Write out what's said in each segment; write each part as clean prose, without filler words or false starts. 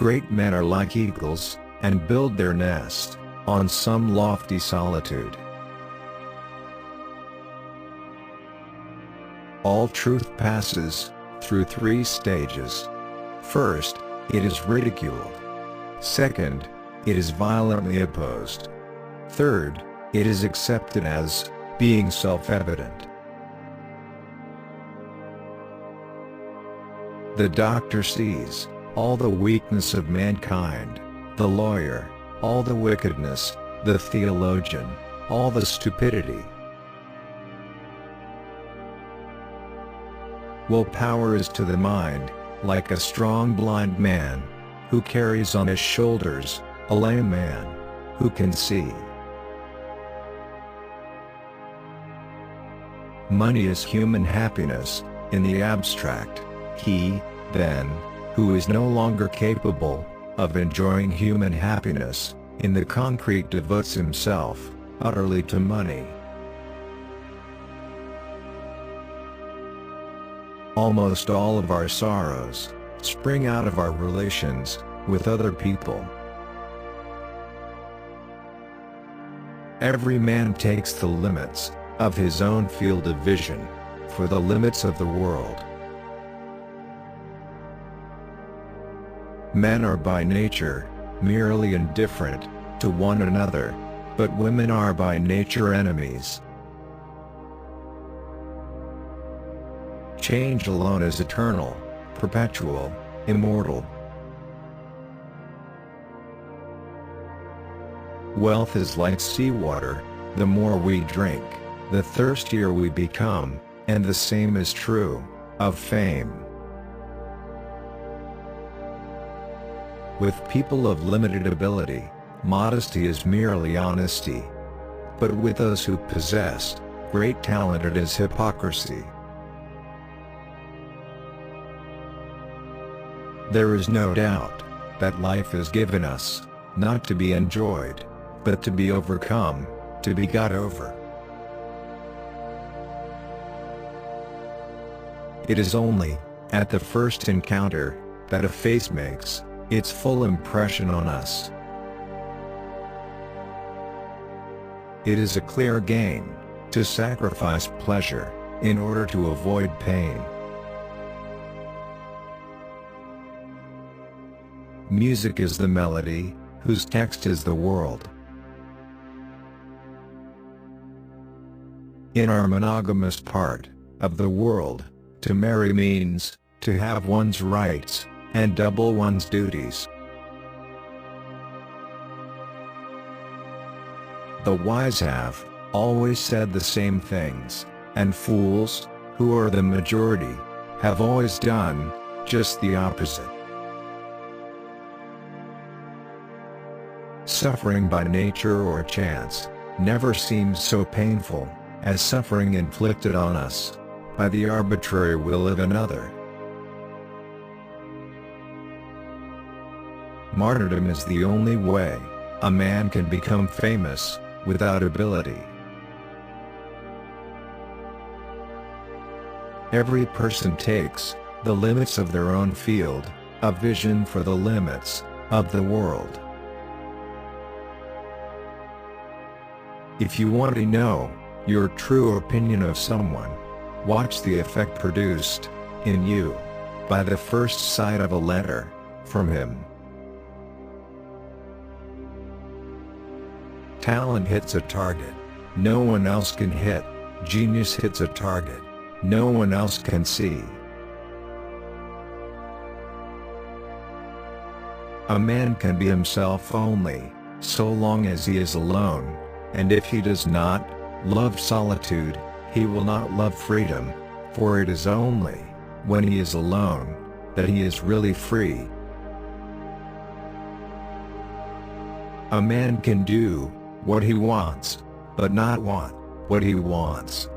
Great men are like eagles, and build their nest on some lofty solitude. All truth passes through 3 stages. First, it is ridiculed. Second, it is violently opposed. Third, it is accepted as being self-evident. The doctor sees all the weakness of mankind, the lawyer, all the wickedness, the theologian, all the stupidity. Willpower is to the mind like a strong blind man, who carries on his shoulders a lame man, who can see. Money is human happiness, in the abstract. He, then, who is no longer capable of enjoying human happiness, in the concrete devotes himself utterly to money. Almost all of our sorrows spring out of our relations with other people. Every man takes the limits of his own field of vision for the limits of the world. Men are by nature merely indifferent to one another, but women are by nature enemies. Change alone is eternal, perpetual, immortal. Wealth is like seawater. The more we drink, the thirstier we become, and the same is true of fame. With people of limited ability, modesty is merely honesty. But with those who possess great talent, it is hypocrisy. There is no doubt that life is given us, not to be enjoyed, but to be overcome, to be got over. It is only at the first encounter that a face makes its full impression on us. It is a clear gain to sacrifice pleasure in order to avoid pain. Music is the melody, whose text is the world. In our monogamous part of the world, to marry means to have one's rights and double one's duties. The wise have always said the same things, and fools, who are the majority, have always done just the opposite. Suffering by nature or chance never seems so painful as suffering inflicted on us by the arbitrary will of another. Martyrdom is the only way a man can become famous without ability. Every person takes the limits of their own field of vision for the limits of the world. If you want to know your true opinion of someone, watch the effect produced in you by the first sight of a letter from him. Talent hits a target no one else can hit. Genius hits a target no one else can see. A man can be himself only so long as he is alone, and if he does not love solitude, he will not love freedom, for it is only when he is alone that he is really free. A man can do what he wants, but not want what he wants.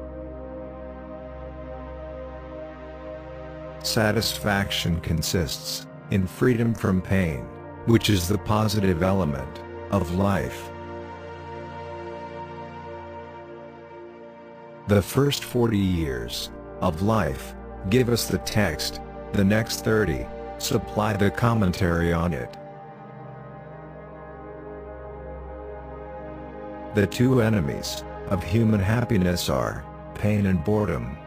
Satisfaction consists in freedom from pain, which is the positive element of life. The first 40 years of life give us the text, the next 30 Supply the commentary on it. The two enemies of human happiness are pain and boredom.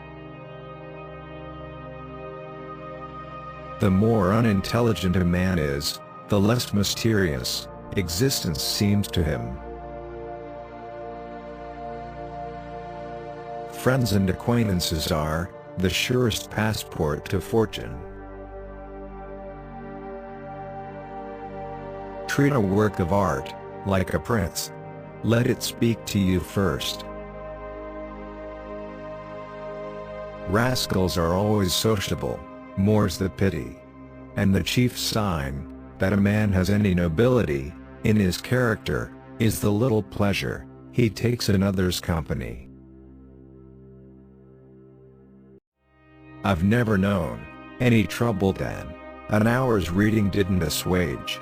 The more unintelligent a man is, the less mysterious existence seems to him. Friends and acquaintances are the surest passport to fortune. Treat a work of art like a prince. Let it speak to you first. Rascals are always sociable, more's the pity. And the chief sign that a man has any nobility in his character is the little pleasure he takes in others' company. I've never known any trouble that an hour's reading didn't assuage.